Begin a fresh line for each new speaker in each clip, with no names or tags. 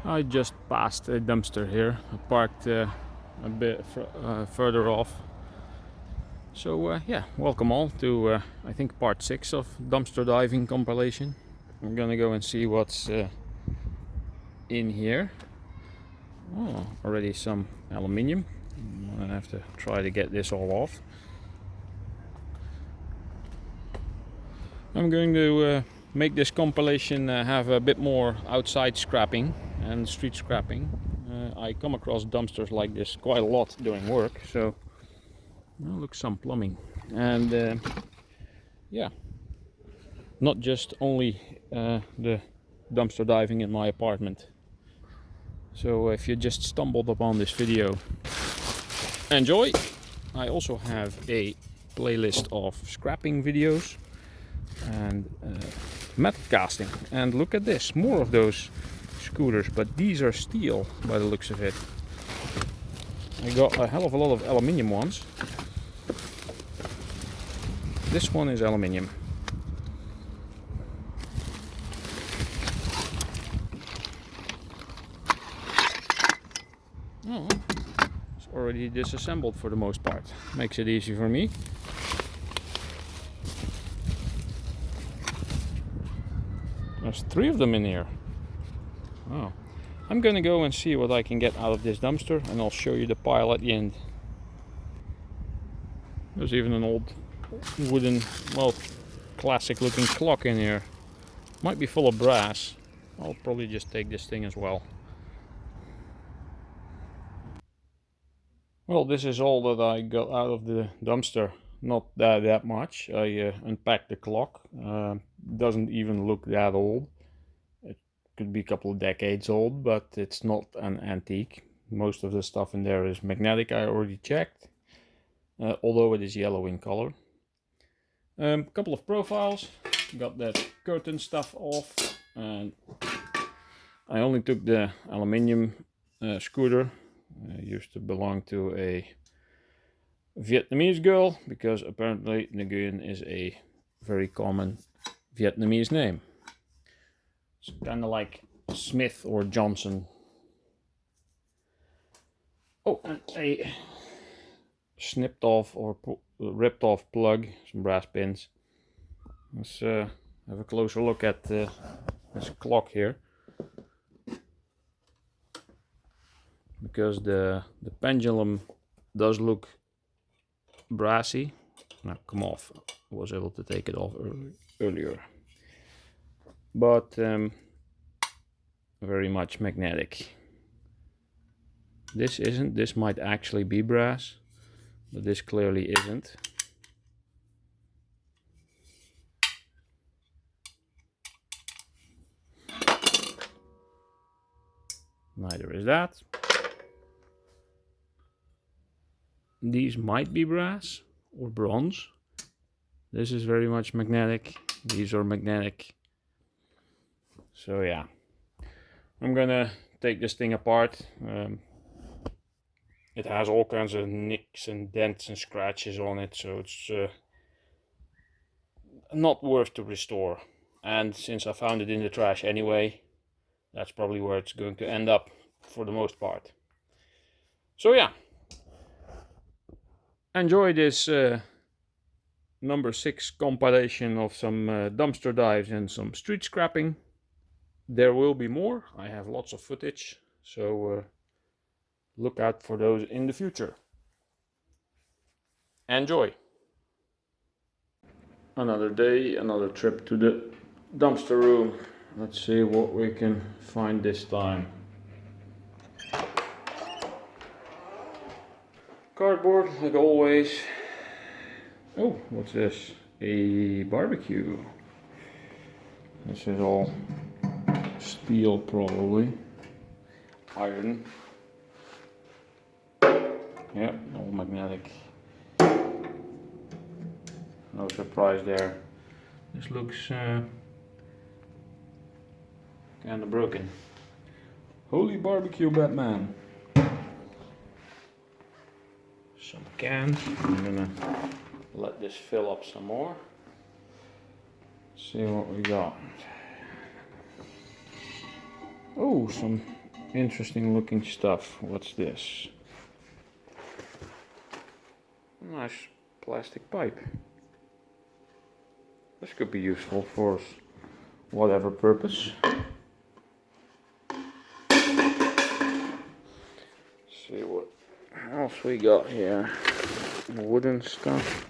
I just passed a dumpster here. I parked a bit further off. So yeah, welcome all to I think part 6 of dumpster diving compilation. I'm gonna go and see what's in here. Oh, already some aluminium. I'm gonna have to try to get this all off. I'm going to make this compilation have a bit more outside scrapping and street scrapping. I come across dumpsters like this quite a lot doing work, so well, look, some plumbing. And yeah, not just only the dumpster diving in my apartment. So if you just stumbled upon this video, enjoy. I also have a playlist of scrapping videos and metal casting. And look at this, more of those scooters, but these are steel by the looks of it. I got a hell of a lot of aluminium ones. This one is aluminium. Oh, it's already disassembled for the most part. Makes it easy for me. There's 3 of them in here. Oh. I'm gonna go and see what I can get out of this dumpster, and I'll show you the pile at the end. There's even an old wooden, well, classic looking clock in here. Might be full of brass. I'll probably just take this thing as well. Well, this is all that I got out of the dumpster. Not that much. I unpacked the clock. Doesn't even look that old. It could be a couple of decades old, but it's not an antique. Most of the stuff in there is magnetic, I already checked. Although it is yellow in color. A couple of profiles. Got that curtain stuff off. And I only took the aluminium scooter. Used to belong to a Vietnamese girl, because apparently Nguyen is a very common Vietnamese name. It's kind of like Smith or Johnson. Oh, and a snipped off or ripped off plug, some brass pins. Let's have a closer look at this clock here. Because the pendulum does look brassy. Now come off. I was able to take it off earlier. But very much magnetic. This isn't. This might actually be brass, but this clearly isn't. Neither is that. These might be brass or bronze. This is very much magnetic. These are magnetic. So yeah, I'm gonna take this thing apart. It has all kinds of nicks and dents and scratches on it, so it's not worth to restore. And since I found it in the trash anyway, that's probably where it's going to end up for the most part. So yeah, enjoy this number 6 compilation of some dumpster dives and some street scrapping. There will be more. I have lots of footage, so look out for those in the future. Enjoy! Another day, another trip to the dumpster room. Let's see what we can find this time. Cardboard, like always. Oh, what's this? A barbecue. This is all steel, probably. Iron. Yeah, all magnetic. No surprise there. This looks kind of broken. Holy barbecue, Batman. Some cans. I'm gonna let this fill up some more. See what we got. Oh, some interesting looking stuff. What's this? Nice plastic pipe. This could be useful for whatever purpose. See what else we got here. Wooden stuff.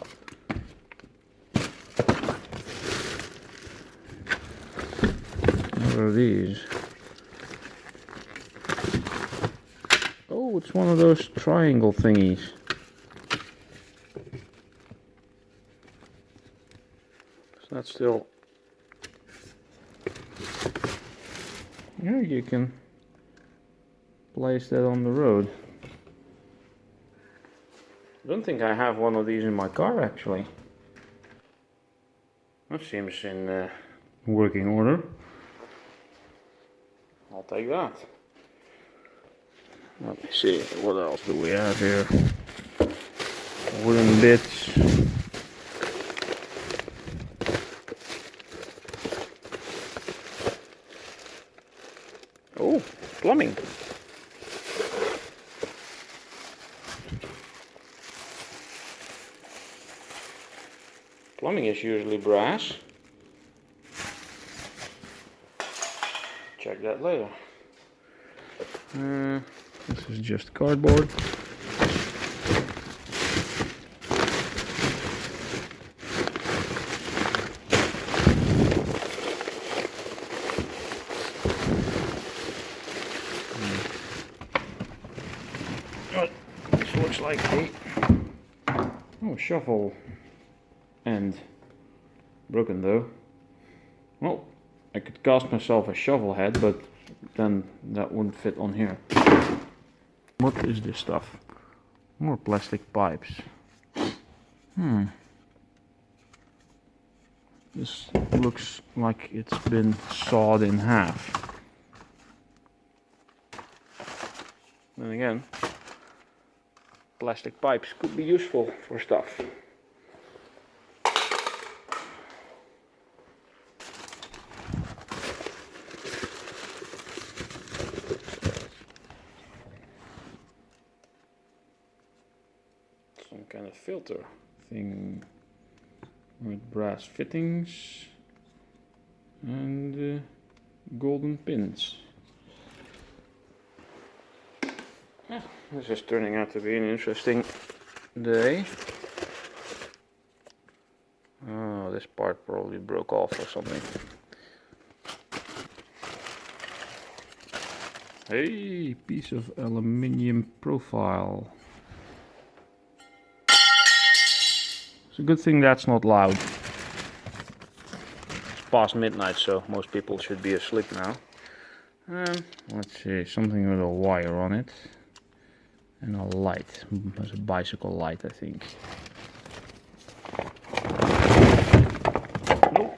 What are these? Oh, it's one of those triangle thingies. So that's still... Yeah, you can place that on the road. I don't think I have one of these in my car actually. That seems in working order. I'll take that. Let me see, what else do we have here? Wooden bits. Oh, plumbing. Plumbing is usually brass. Check that later. This is just cardboard. This looks like a shovel end. Broken though. Well, I could cast myself a shovel head, but then that wouldn't fit on here. What is this stuff? More plastic pipes. This looks like it's been sawed in half. Then again, plastic pipes could be useful for stuff. Some kind of filter thing with brass fittings and golden pins. Yeah, this is turning out to be an interesting day. Oh, this part probably broke off or something. Hey, piece of aluminium profile. It's a good thing that's not loud. It's past midnight, so most people should be asleep now. Let's see, something with a wire on it. And a light. There's a bicycle light, I think. Oh.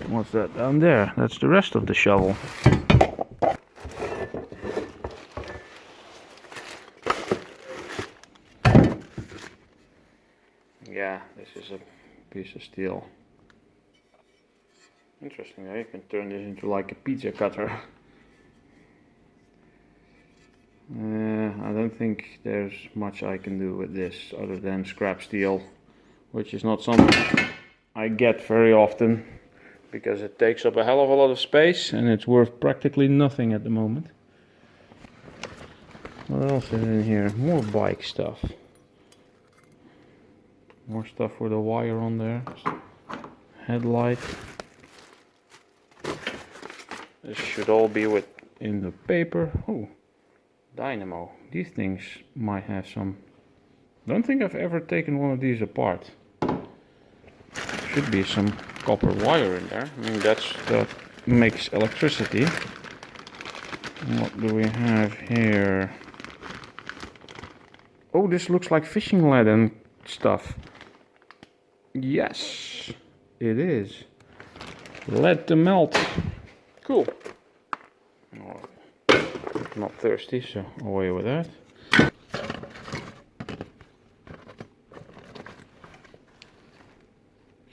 What's that down there? That's the rest of the shovel. Yeah, this is a piece of steel. Interesting, you can turn this into like a pizza cutter. I don't think there's much I can do with this other than scrap steel, which is not something I get very often because it takes up a hell of a lot of space and it's worth practically nothing at the moment. What else is in here? More bike stuff. More stuff with a wire on there. Headlight. This should all be in the paper. Oh, dynamo. These things might have some... Don't think I've ever taken one of these apart. Should be some copper wire in there. I mean, that makes electricity. What do we have here? Oh, this looks like fishing lead and stuff. Yes, it is. Lead to melt. Cool. Oh, not thirsty, so away with that.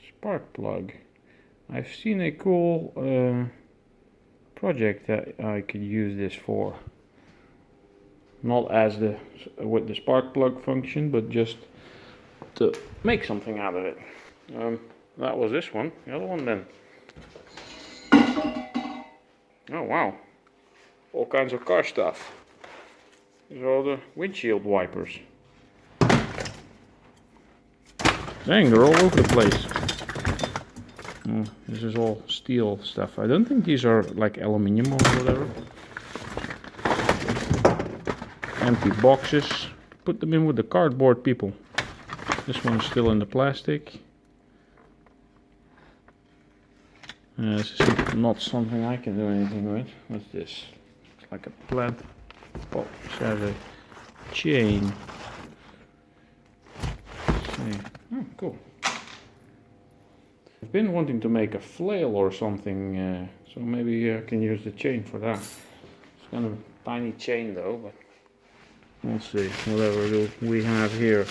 Spark plug. I've seen a cool project that I could use this for. Not as with the spark plug function, but just to make something out of it. That was this one. The other one then. Oh wow. All kinds of car stuff. These are all the windshield wipers. Dang, they're all over the place. Oh, this is all steel stuff. I don't think these are like aluminium or whatever. Empty boxes. Put them in with the cardboard, people. This one's still in the plastic. This is not something I can do anything with. What's this? It's like a plant. Oh, it has a chain. Let's see. Oh, cool. I've been wanting to make a flail or something, so maybe I can use the chain for that. It's kind of a tiny chain though, but we'll see. Whatever we have here.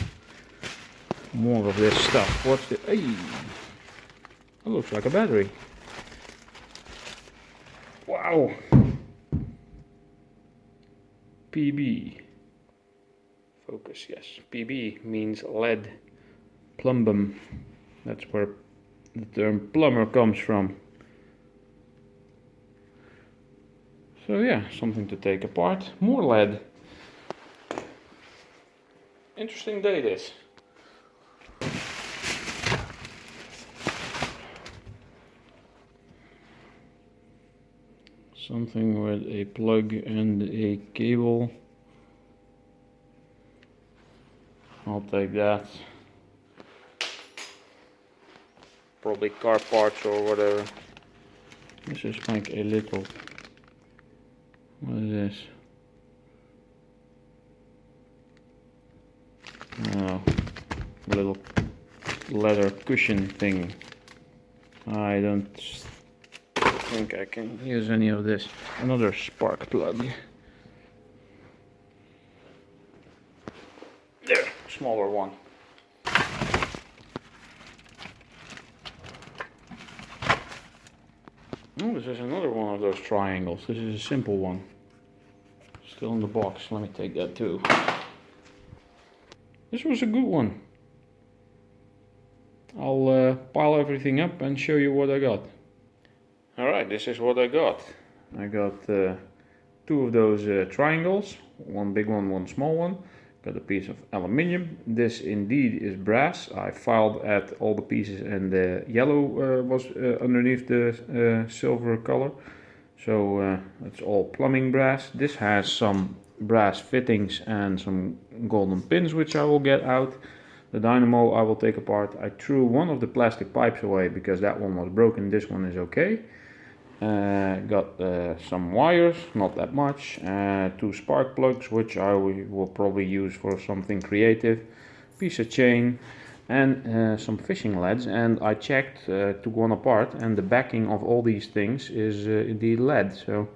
More of this stuff. What's the... Hey! That looks like a battery. Wow! PB. Focus, yes. PB means lead. Plumbum. That's where the term plumber comes from. So yeah, something to take apart. More lead. Interesting day this. Something with a plug and a cable. I'll take that. Probably car parts or whatever. This is like a little... What is this? Oh, a little leather cushion thing. I don't think I can use any of this. Another spark plug. There, smaller one. Oh, this is another one of those triangles. This is a simple one. Still in the box. Let me take that too. This was a good one. I'll pile everything up and show you what I got. Alright, this is what I got. I got two of those triangles. One big one, one small one. Got a piece of aluminium. This indeed is brass. I filed at all the pieces and the yellow was underneath the silver color. So it's all plumbing brass. This has some brass fittings and some golden pins which I will get out. The dynamo I will take apart. I threw one of the plastic pipes away because that one was broken. This one is okay. Got some wires, not that much, two spark plugs which I will probably use for something creative, piece of chain and some fishing leads, and I checked, took one apart, and the backing of all these things is indeed lead, so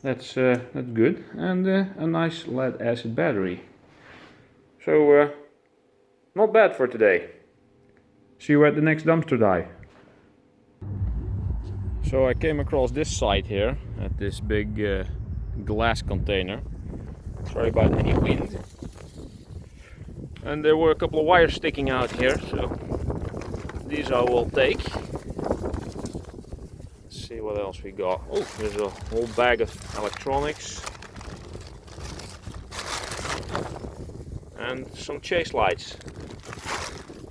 that's good, and a nice lead acid battery. So not bad for today. See you at the next dumpster dive. So I came across this site here at this big glass container. Sorry about any wind. And there were a couple of wires sticking out here, so these I will take. Let's see what else we got. Oh, there's a whole bag of electronics. And some chase lights.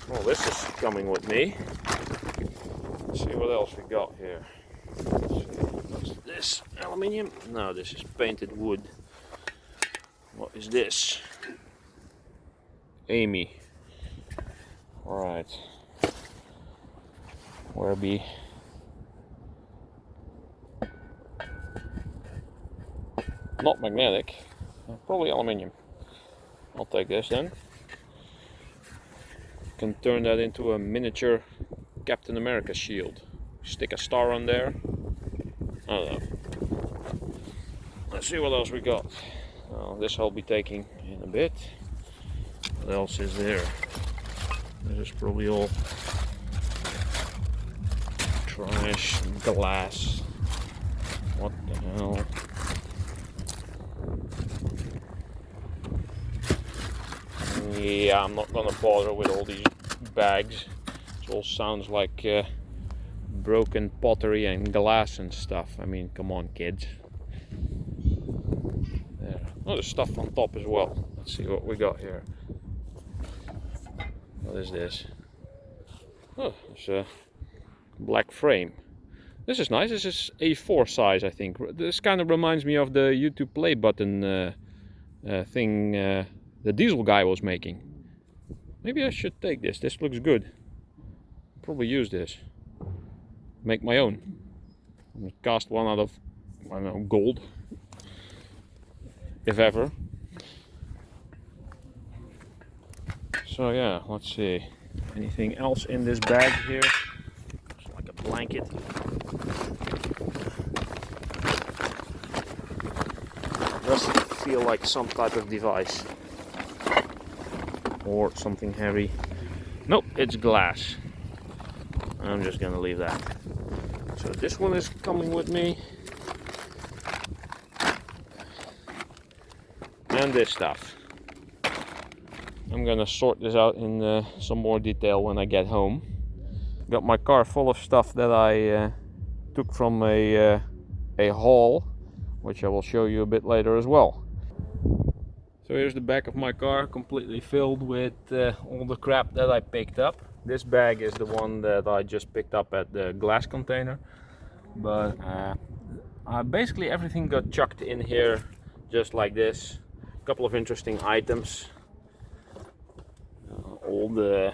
Well, this is coming with me. Let's see what else we got here. What's this? Aluminium? No, this is painted wood. What is this? Amy. Alright. Where be? Not magnetic. Probably aluminium. I'll take this then. Can turn that into a miniature Captain America shield. Stick a star on there. I don't know. Let's see what else we got. This I'll be taking in a bit. What else is there? This is probably all trash and glass. What the? Yeah, I'm not gonna bother with all these bags. It all sounds like broken pottery and glass and stuff. I mean, come on, kids. There. Oh, there's stuff on top as well. Let's see what we got here. What is this? Oh, it's a black frame. This is nice. This is A4 size, I think. This kind of reminds me of the YouTube play button thing the Diesel guy was making. Maybe I should take this. This looks good. Probably use this. Make my own. I'm gonna cast one out of, I don't know, gold. If ever. So yeah, let's see. Anything else in this bag here? It's like a blanket. Does feel like some type of device. Or something heavy. Nope, it's glass. I'm just gonna leave that. So this one is coming with me. And this stuff. I'm gonna sort this out in some more detail when I get home. Got my car full of stuff that I took from a haul, which I will show you a bit later as well. So here's the back of my car, completely filled with all the crap that I picked up. This bag is the one that I just picked up at the glass container, but basically everything got chucked in here just like this. A couple of interesting items. All the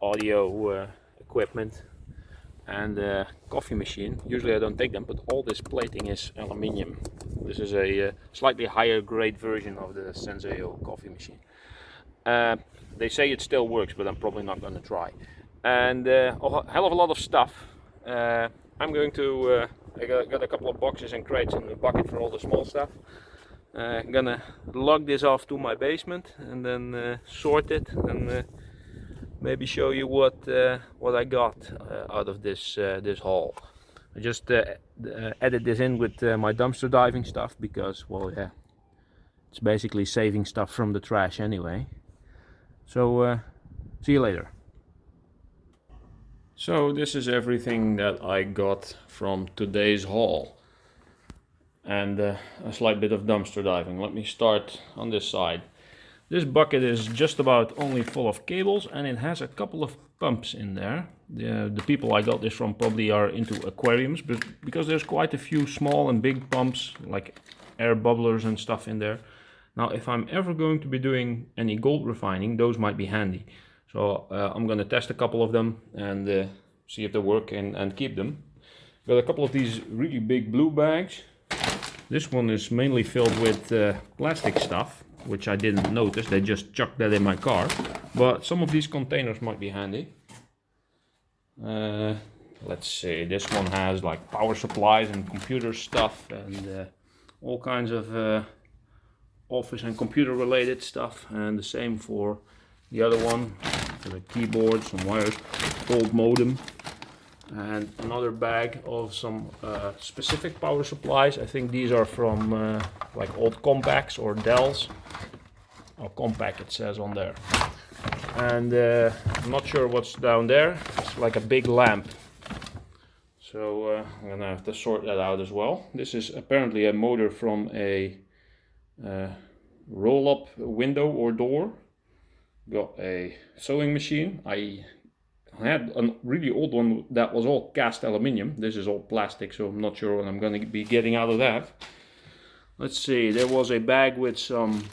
audio equipment and the coffee machine. Usually I don't take them, but all this plating is aluminium. This is a slightly higher grade version of the Senseo coffee machine. They say it still works, but I'm probably not going to try. And a hell of a lot of stuff. I'm going to I got a couple of boxes and crates in the bucket for all the small stuff. I'm gonna lug this off to my basement and then sort it and maybe show you what I got out of this haul. I just added this in with my dumpster diving stuff because, well, yeah, it's basically saving stuff from the trash anyway. So see you later. So this is everything that I got from today's haul. And a slight bit of dumpster diving. Let me start on this side. This bucket is just about only full of cables, and it has a couple of pumps in there. The people I got this from probably are into aquariums, but because there's quite a few small and big pumps, like air bubblers and stuff in there. Now, if I'm ever going to be doing any gold refining, those might be handy. So I'm going to test a couple of them and see if they work and keep them. Got a couple of these really big blue bags. This one is mainly filled with plastic stuff, which I didn't notice. They just chucked that in my car. But some of these containers might be handy. Let's see, this one has like power supplies and computer stuff and all kinds of office and computer related stuff. And the same for the other one, for the keyboard, some wires, old modem. And another bag of some specific power supplies. I think these are from like old Compacts or Dells. Oh, Compact it says on there. And I'm not sure what's down there. It's like a big lamp. So I'm gonna have to sort that out as well. This is apparently a motor from a roll-up window or door. Got a sewing machine. I had a really old one that was all cast aluminium. This is all plastic, so I'm not sure what I'm going to be getting out of that. Let's see, there was a bag with some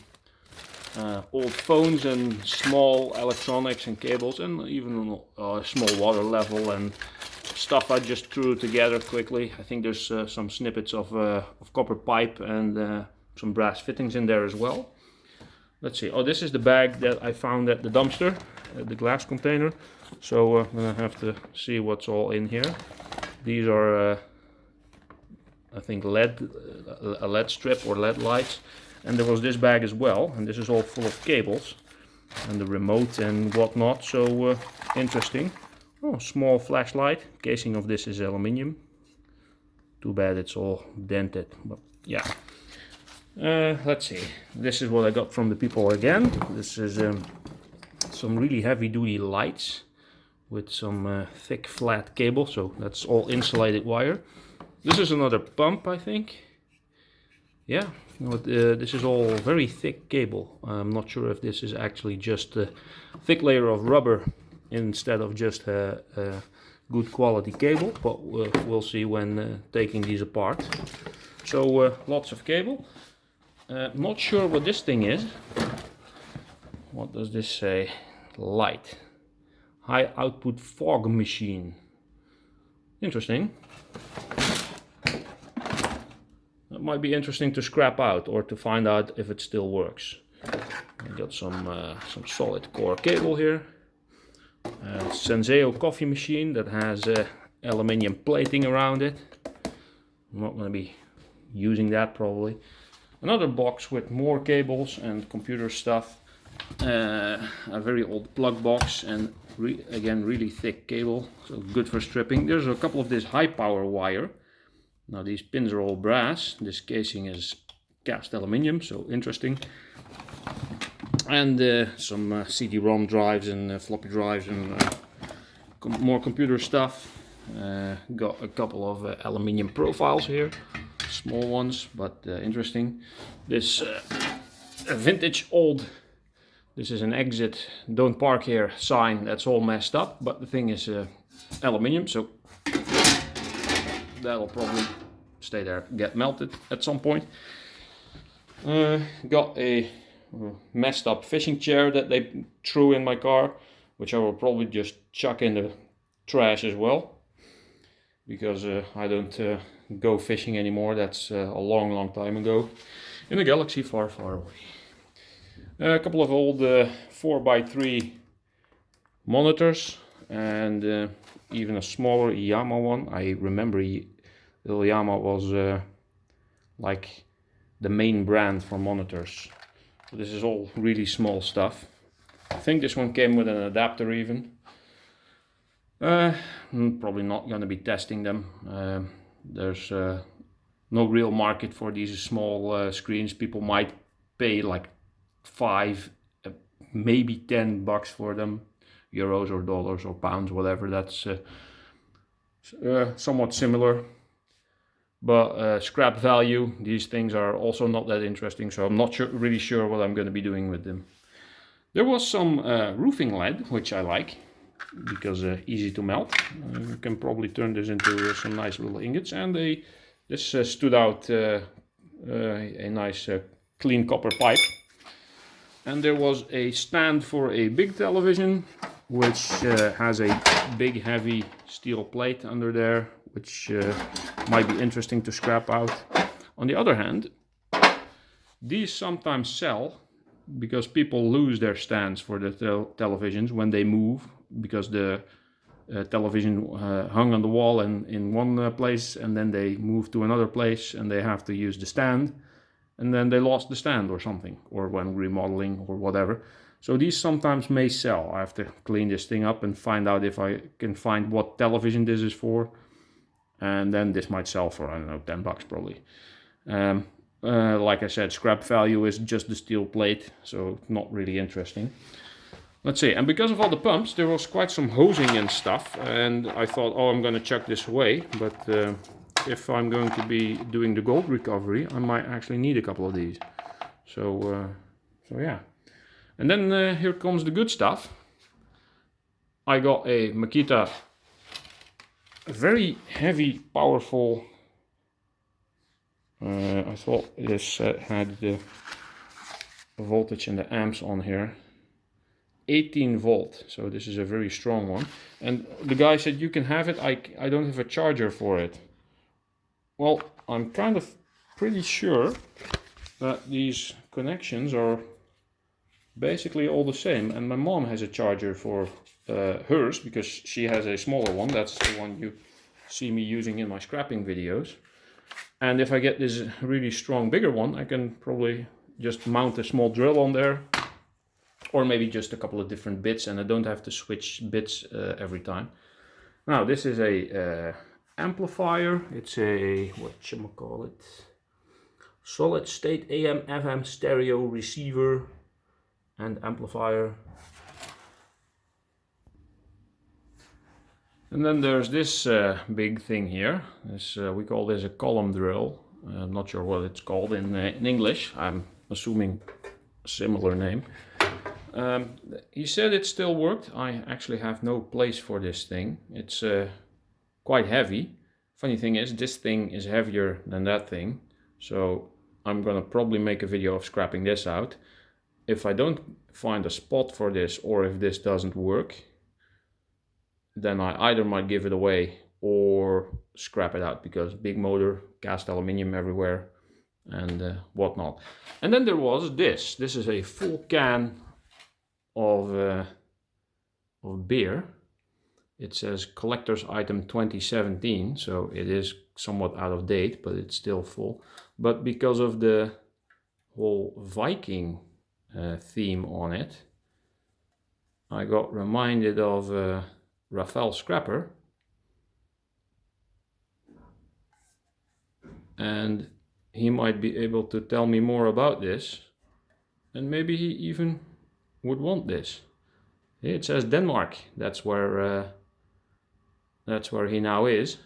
old phones and small electronics and cables, and even a small water level and stuff I just threw together quickly. I think there's some snippets of copper pipe and some brass fittings in there as well. Let's see, oh, this is the bag that I found at the dumpster, the glass container. So I'm gonna have to see what's all in here. These are, I think, a LED strip or LED lights. And there was this bag as well, and this is all full of cables and the remote and whatnot. So interesting. Oh, small flashlight. Casing of this is aluminium. Too bad it's all dented, but yeah. Let's see. This is what I got from the people again. This is some really heavy-duty lights with some thick flat cable, so that's all insulated wire. This is another pump, I think. Yeah, this is all very thick cable. I'm not sure if this is actually just a thick layer of rubber instead of just a good quality cable, but we'll see when taking these apart. So lots of cable. Not sure what this thing is. What does this say? Light. High output fog machine. Interesting. That might be interesting to scrap out or to find out if it still works. I got some solid core cable here. Senseo coffee machine that has aluminium plating around it. I'm not going to be using that probably. Another box with more cables and computer stuff. A very old plug box and again really thick cable, so good for stripping. There's a couple of this high power wire. Now these pins are all brass. This casing is cast aluminium, so interesting. And some CD-ROM drives and floppy drives and more computer stuff. Got a couple of aluminium profiles here, small ones, but interesting. This a vintage old, this is an exit, don't park here sign, that's all messed up, but the thing is aluminium, so that'll probably stay there, get melted at some point. Got a messed up fishing chair that they threw in my car, which I will probably just chuck in the trash as well, because I don't go fishing anymore. That's a long time ago in a galaxy far away. A couple of old 4x3 monitors and even a smaller Yamaha one. I remember little Yamaha was like the main brand for monitors. So this is all really small stuff. I think this one came with an adapter even. I'm probably not going to be testing them. There's no real market for these small screens. People might pay like $5, maybe $10 for them, euros or dollars or pounds, whatever. That's somewhat similar, but scrap value, these things are also not that interesting, so I'm not really sure what I'm going to be doing with them. There was some roofing lead, which I like, because easy to melt. You can probably turn this into some nice little ingots, and this stood out a nice clean copper pipe. And there was a stand for a big television, which has a big heavy steel plate under there, which might be interesting to scrap out. On the other hand, these sometimes sell because people lose their stands for the televisions when they move, because the television hung on the wall in one place, and then they move to another place and they have to use the stand, and then they lost the stand or something, or when remodeling or whatever. So these sometimes may sell. I have to clean this thing up and find out if I can find what television this is for, and then this might sell for, I don't know, $10 probably. Like I said, scrap value is just the steel plate, so not really interesting. Let's see, and because of all the pumps, there was quite some hosing and stuff, and I thought, oh, I'm going to chuck this away, but if I'm going to be doing the gold recovery, I might actually need a couple of these. So yeah. And then here comes the good stuff. I got a Makita, a very heavy, powerful. I thought this had the voltage and the amps on here. 18 volt, so this is a very strong one. And the guy said, you can have it, I don't have a charger for it. Well, I'm kind of pretty sure that these connections are basically all the same, and my mom has a charger for hers, because she has a smaller one. That's the one you see me using in my scrapping videos. And if I get this really strong bigger one, I can probably just mount a small drill on there, or maybe just a couple of different bits, and I don't have to switch bits every time. Now this is a amplifier. It's a, whatchamacallit, solid state AM FM stereo receiver and amplifier. And then there's this big thing here. This, we call this a column drill. I'm not sure what it's called in English. I'm assuming a similar name. He said it still worked. I actually have no place for this thing. It's quite heavy. Funny thing is, this thing is heavier than that thing. So I'm gonna probably make a video of scrapping this out. If I don't find a spot for this, or if this doesn't work, then I either might give it away or scrap it out, because big motor, cast aluminium everywhere, and whatnot. And then there was this. This is a full can of beer. It says collector's item 2017, so it is somewhat out of date, but it's still full. But because of the whole Viking theme on it, I got reminded of Raphael Scrapper, and he might be able to tell me more about this, and maybe he even would want this. It says Denmark. That's where he now is.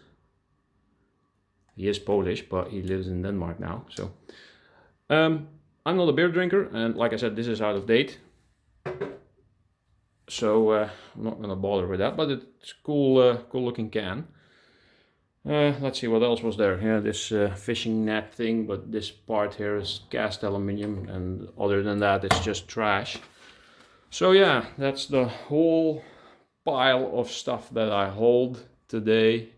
He is Polish, but he lives in Denmark now. So I'm not a beer drinker, and like I said, this is out of date. So I'm not gonna bother with that, but it's cool, cool looking can. Let's see what else was there. Yeah, this fishing net thing, but this part here is cast aluminium, and other than that, it's just trash. So yeah, that's the whole pile of stuff that I hold today,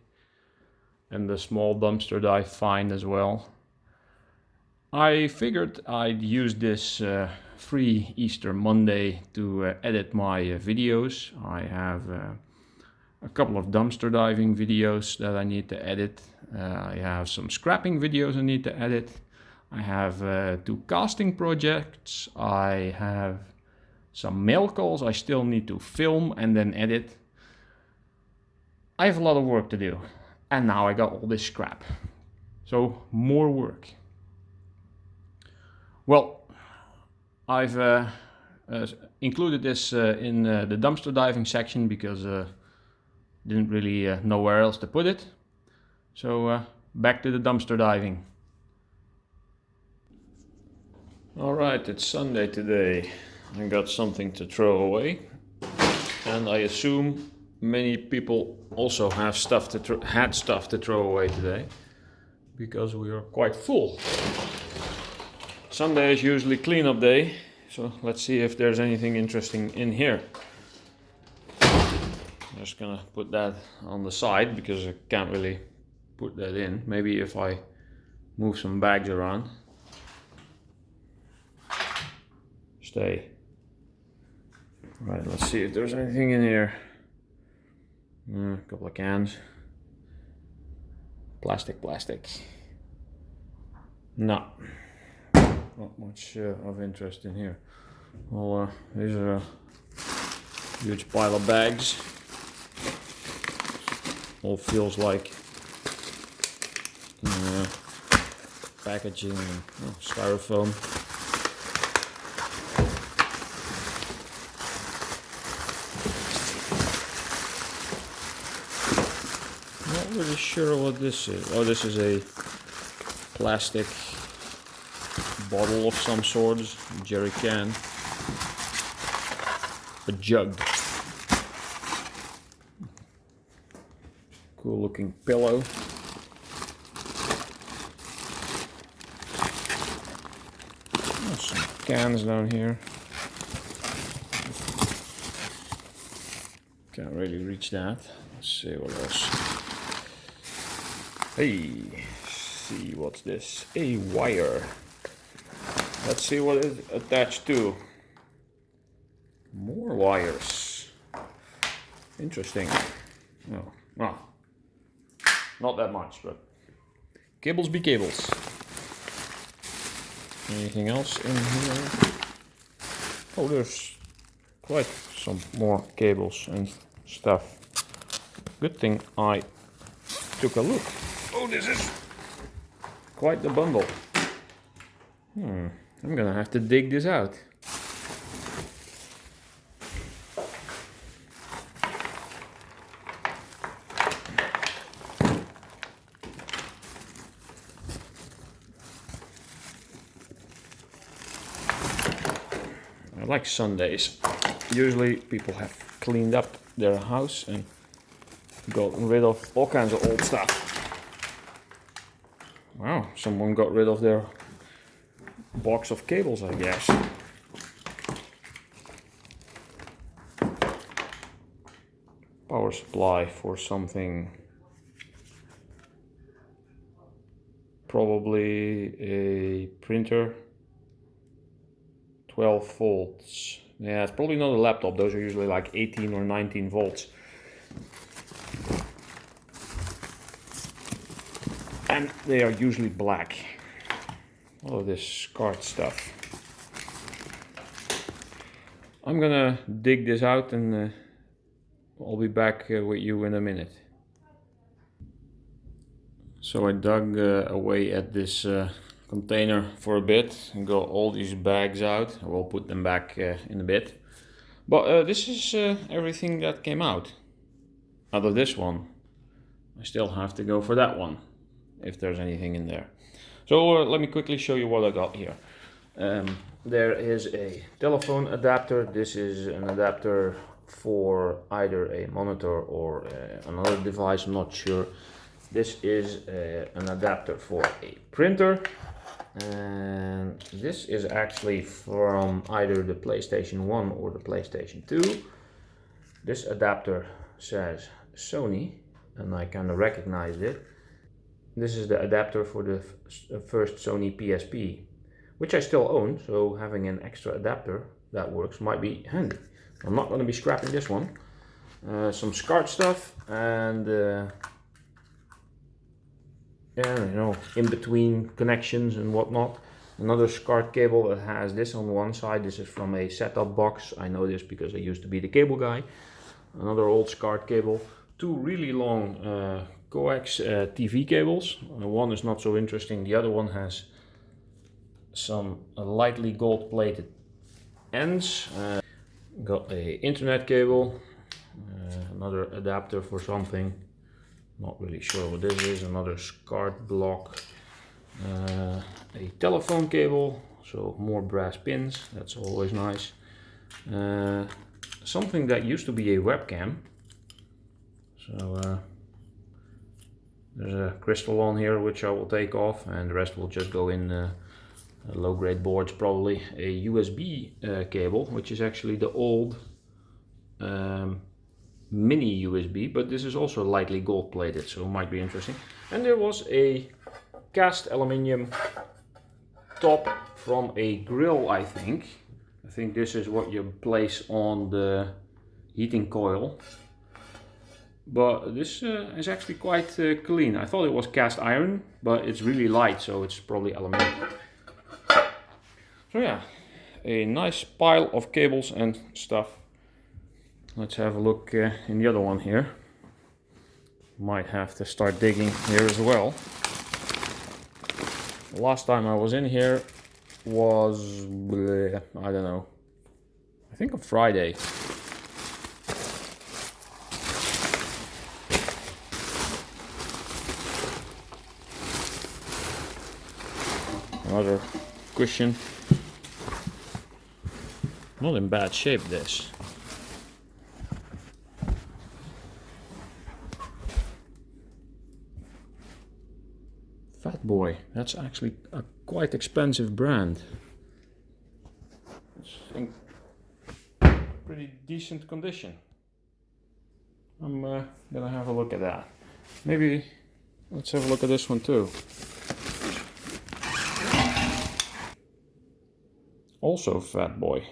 and the small dumpster that I find as well. I figured I'd use this free Easter Monday to edit my videos. I have a couple of dumpster diving videos that I need to edit. I have some scrapping videos I need to edit. I have 2 casting projects. I have some mail calls I still need to film and then edit. I have a lot of work to do. And now I got all this scrap. So more work. Well, I've included this in the dumpster diving section because didn't really know where else to put it. So back to the dumpster diving. Alright, it's Sunday today. I got something to throw away, and I assume many people also have had stuff to throw away today, because we are quite full. Sunday is usually cleanup day, so let's see if there's anything interesting in here. I'm just gonna put that on the side because I can't really put that in. Maybe if I move some bags around. Stay. Right, let's see if there's anything in here. A couple of cans. Plastic. No. Not much of interest in here. Well, these are a huge pile of bags. All feels like packaging and styrofoam. Not really sure what this is. Oh, this is a plastic bottle of some sort, jerry can, a jug. Cool looking pillow. Oh, some cans down here. Can't really reach that. Let's see what else. Hey, see what's this? A wire. Let's see what is attached to. More wires. Interesting. Oh, well, not that much, but cables be cables. Anything else in here? Oh, there's quite some more cables and stuff. Good thing I took a look. Oh, this is quite the bundle. I'm gonna have to dig this out. I like Sundays. Usually people have cleaned up their house and gotten rid of all kinds of old stuff. Wow, someone got rid of their box of cables, I guess. Power supply for something. Probably a printer. 12 volts. Yeah, it's probably not a laptop. Those are usually like 18 or 19 volts. And they are usually black. All of this SCART stuff. I'm gonna dig this out and I'll be back with you in a minute. So I dug away at this container for a bit and got all these bags out. I will put them back in a bit. But this is everything that came out of this one. I still have to go for that one, if there's anything in there. So let me quickly show you what I got here. There is a telephone adapter. This is an adapter for either a monitor or another device, I'm not sure. This is an adapter for a printer. And this is actually from either the PlayStation 1 or the PlayStation 2. This adapter says Sony, and I kind of recognized it. This is the adapter for the first Sony PSP, which I still own, so having an extra adapter that works might be handy. I'm not going to be scrapping this one. Some SCART stuff and you know, in between connections and whatnot. Another SCART cable that has this on one side. This is from a setup box. I know this because I used to be the cable guy. Another old SCART cable. Two really long coax TV cables. One is not so interesting. The other one has some lightly gold plated ends. Got a internet cable. Another adapter for something. Not really sure what this is. Another SCART block. A telephone cable, so more brass pins, that's always nice. Something that used to be a webcam. So there's a crystal on here which I will take off, and the rest will just go in low-grade boards probably. A USB cable, which is actually the old mini USB, but this is also lightly gold plated, so it might be interesting. And there was a cast aluminium top from a grill, I think. I think this is what you place on the heating coil. But this is actually quite clean. I thought it was cast iron, but it's really light, so it's probably aluminium. So yeah, a nice pile of cables and stuff. Let's have a look in the other one here. Might have to start digging here as well. Last time I was in here was, I don't know, I think on Friday. Another cushion. Not in bad shape, this. Fat Boy, that's actually a quite expensive brand. It's in pretty decent condition. I'm gonna have a look at that. Maybe let's have a look at this one too. Also Fat Boy.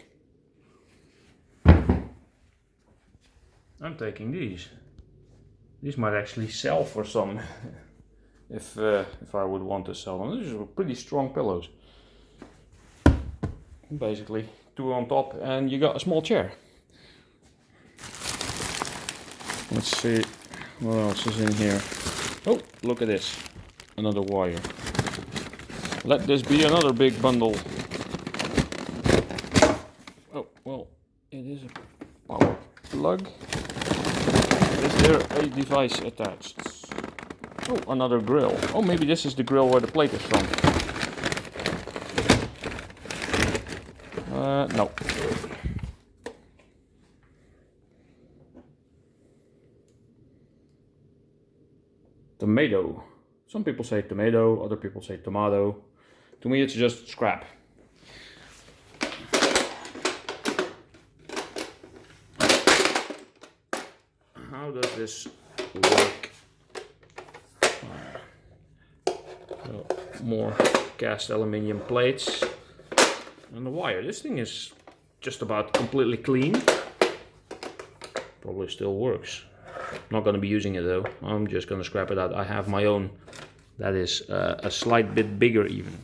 I'm taking these. These might actually sell for some. If I would want to sell them. These are pretty strong pillows. Basically, two on top and you got a small chair. Let's see what else is in here. Oh, look at this. Another wire. Let this be another big bundle. Oh, well, it is a power plug. Is there a device attached? Oh, another grill. Oh, maybe this is the grill where the plate is from. No. Tomato. Some people say tomato, other people say tomato. To me it's just scrap. How does this work? More cast aluminium plates and the wire. This thing is just about completely clean. Probably still works. Not going to be using it though. I'm just going to scrap it out. I have my own that is a slight bit bigger even.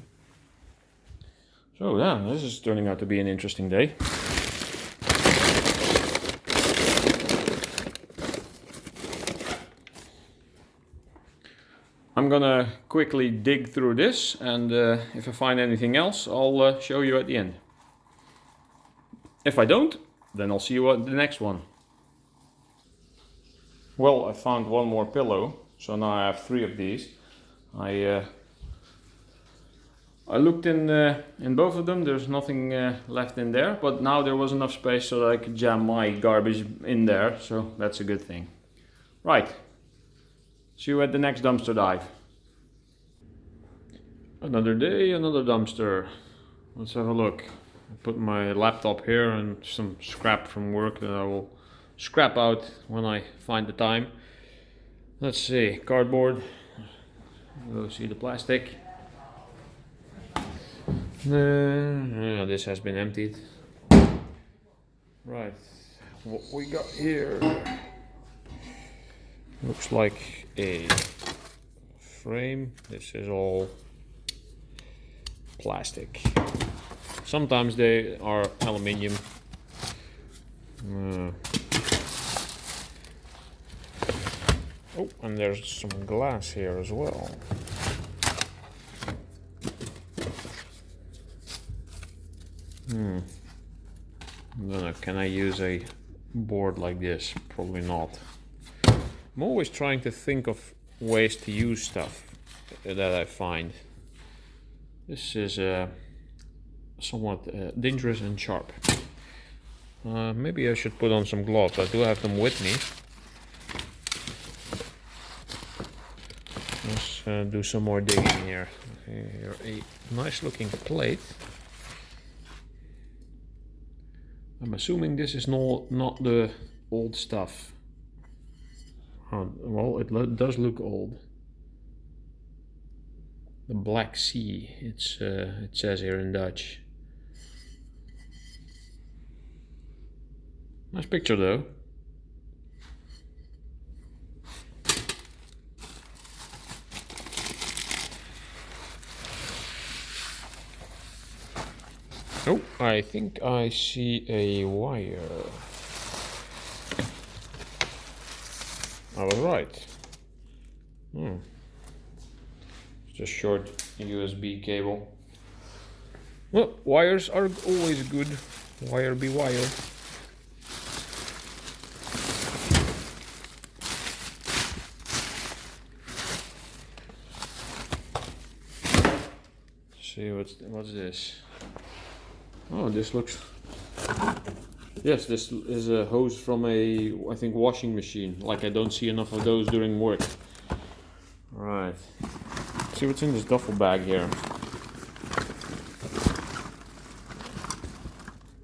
So yeah, this is turning out to be an interesting day. I'm gonna quickly dig through this, and if I find anything else, I'll show you at the end. If I don't, then I'll see you at the next one. Well, I found one more pillow, so now I have 3 of these. I looked in both of them. There's nothing left in there, but now there was enough space so that I could jam my garbage in there, so that's a good thing. Right. See you at the next dumpster dive. Another day, another dumpster. Let's have a look. I put my laptop here and some scrap from work that I will scrap out when I find the time. Let's see, cardboard. Go see the plastic. Yeah, this has been emptied. Right, what we got here looks like a frame. This is all plastic. Sometimes they are aluminium. Oh, and there's some glass here as well. Can I use a board like this? Probably not. I'm always trying to think of ways to use stuff that I find. This is somewhat dangerous and sharp. Maybe I should put on some gloves. I do have them with me. Let's do some more digging here. Here a nice looking plate. I'm assuming this is not the old stuff. Well, it does look old. The Black Sea, it says here in Dutch. Nice picture though. Oh, I think I see a wire. I was right. It's a short USB cable. Well, wires are always good. Wire be wire. See what's this? Oh, this looks. Yes, this is a hose from a, I think, washing machine. Like I don't see enough of those during work. Right. See what's in this duffel bag here.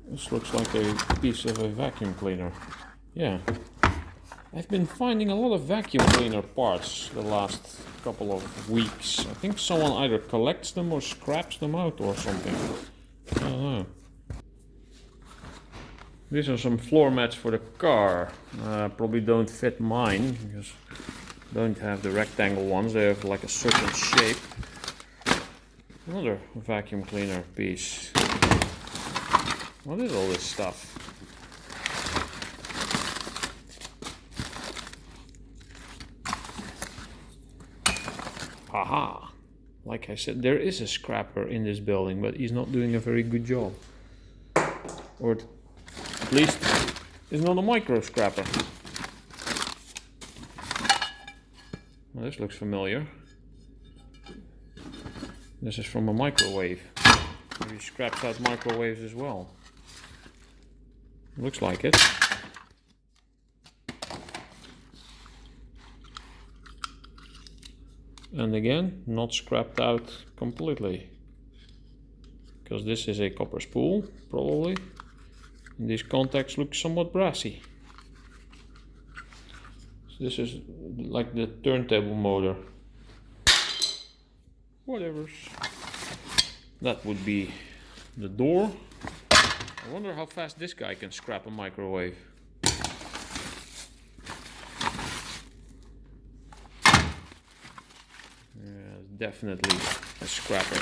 This looks like a piece of a vacuum cleaner. Yeah. I've been finding a lot of vacuum cleaner parts the last couple of weeks. I think someone either collects them or scraps them out or something. I don't know. These are some floor mats for the car. Probably don't fit mine because I don't have the rectangle ones. They have like a certain shape. Another vacuum cleaner piece. What is all this stuff? Haha! like I said, there is a scrapper in this building, but he's not doing a very good job. Or at least it's not a micro scrapper. Well, this looks familiar. This is from a microwave. He scraps out microwaves as well. Looks like it. And again, not scrapped out completely. Because this is a copper spool, probably. And these contacts look somewhat brassy. So this is like the turntable motor. Whatever. That would be the door. I wonder how fast this guy can scrap a microwave. Yeah, definitely a scrapper.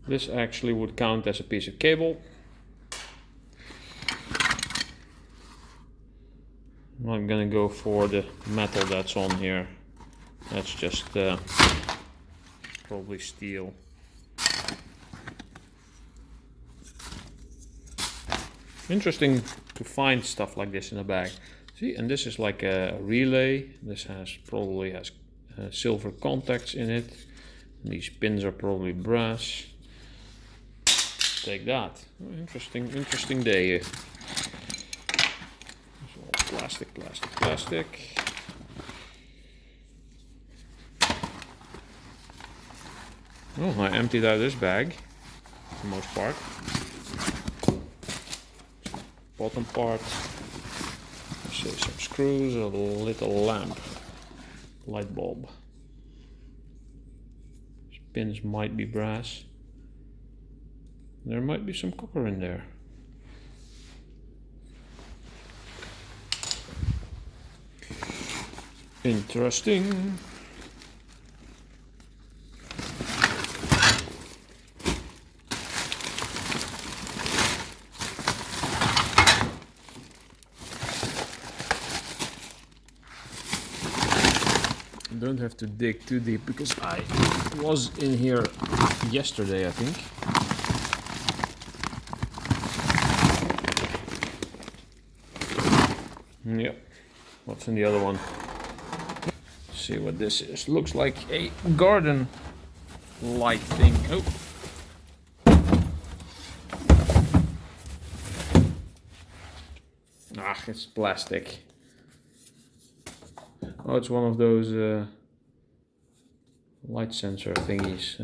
This actually would count as a piece of cable. I'm gonna go for the metal that's on here. That's just probably steel. Interesting to find stuff like this in a bag. See, and this is like a relay. This probably has silver contacts in it. And these pins are probably brass. Take that. Oh, interesting day. It's all plastic. Oh, I emptied out this bag for the most part. Bottom part. Let's see, some screws, a little lamp, light bulb. These pins might be brass. There might be some copper in there. Interesting. Don't have to dig too deep because I was in here yesterday, I think. Yep. What's in the other one? Let's see what this is. Looks like a garden light thing. Oh. Ah, it's plastic. Oh, it's one of those light sensor thingies.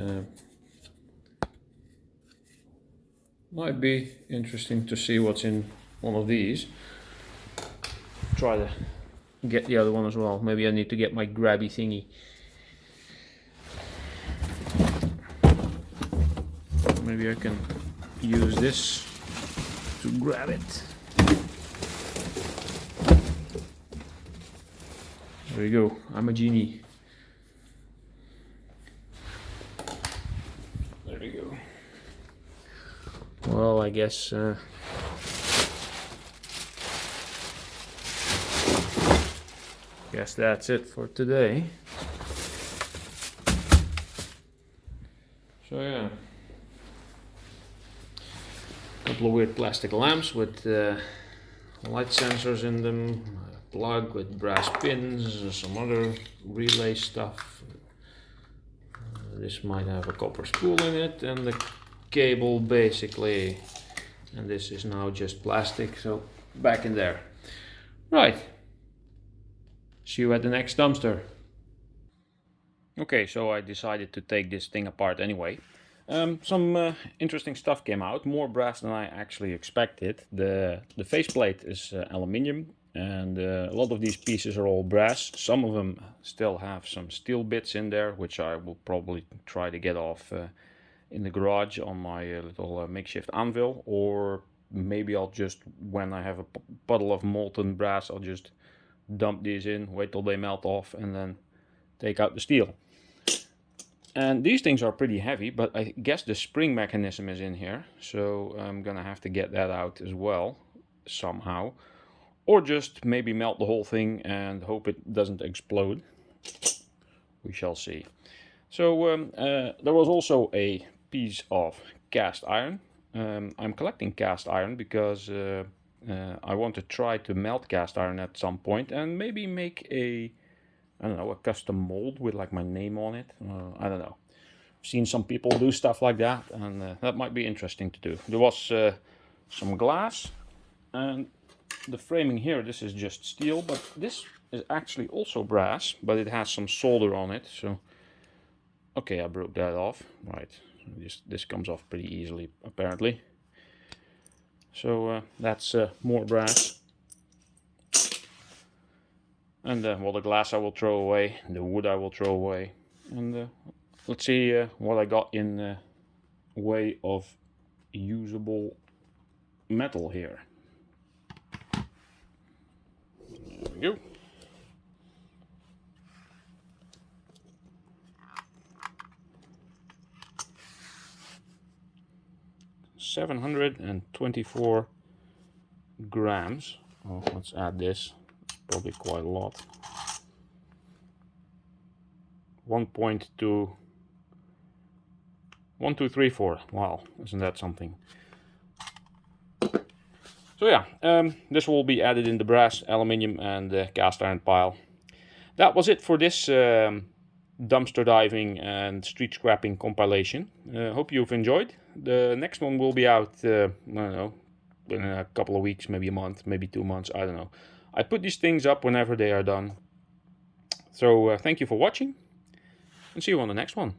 Might be interesting to see what's in one of these. Try to get the other one as well. Maybe I need to get my grabby thingy. Maybe I can use this to grab it. There you go, I'm a genie. There you go. Well, I guess that's it for today. So yeah, a couple of weird plastic lamps with light sensors in them, a plug with brass pins, some other relay stuff. This might have a copper spool in it, and the cable basically, and this is now just plastic, so back in there. Right. See you at the next dumpster. Okay, so I decided to take this thing apart anyway. Some interesting stuff came out, more brass than I actually expected. The faceplate is aluminium, and a lot of these pieces are all brass. Some of them still have some steel bits in there, which I will probably try to get off in the garage on my little makeshift anvil, or maybe I'll just, when I have a puddle of molten brass, I'll just dump these in, wait till they melt off, and then take out the steel. And these things are pretty heavy, but I guess the spring mechanism is in here, so I'm gonna have to get that out as well somehow, or just maybe melt the whole thing and hope it doesn't explode. we shall see. So there was also a piece of cast iron. I'm collecting cast iron because I want to try to melt cast iron at some point and maybe make a, I don't know, a custom mold with like my name on it. I don't know. I've seen some people do stuff like that, and that might be interesting to do. There was some glass, and the framing here, this is just steel, but this is actually also brass, but it has some solder on it. So, okay, I broke that off. Right, this comes off pretty easily, apparently. So that's more brass. And well, the glass I will throw away, the wood I will throw away, and let's see what I got in way of usable metal here. There we go. $724 grams. Oh, let's add this. It's probably quite a lot. 1.2 1234. Wow, isn't that something? So yeah, this will be added in the brass, aluminium, and cast iron pile. That was it for this dumpster diving and street scrapping compilation. Hope you've enjoyed. The next one will be out, I don't know, in a couple of weeks, maybe a month, maybe 2 months, I don't know. I put these things up whenever they are done. So thank you for watching, and see you on the next one.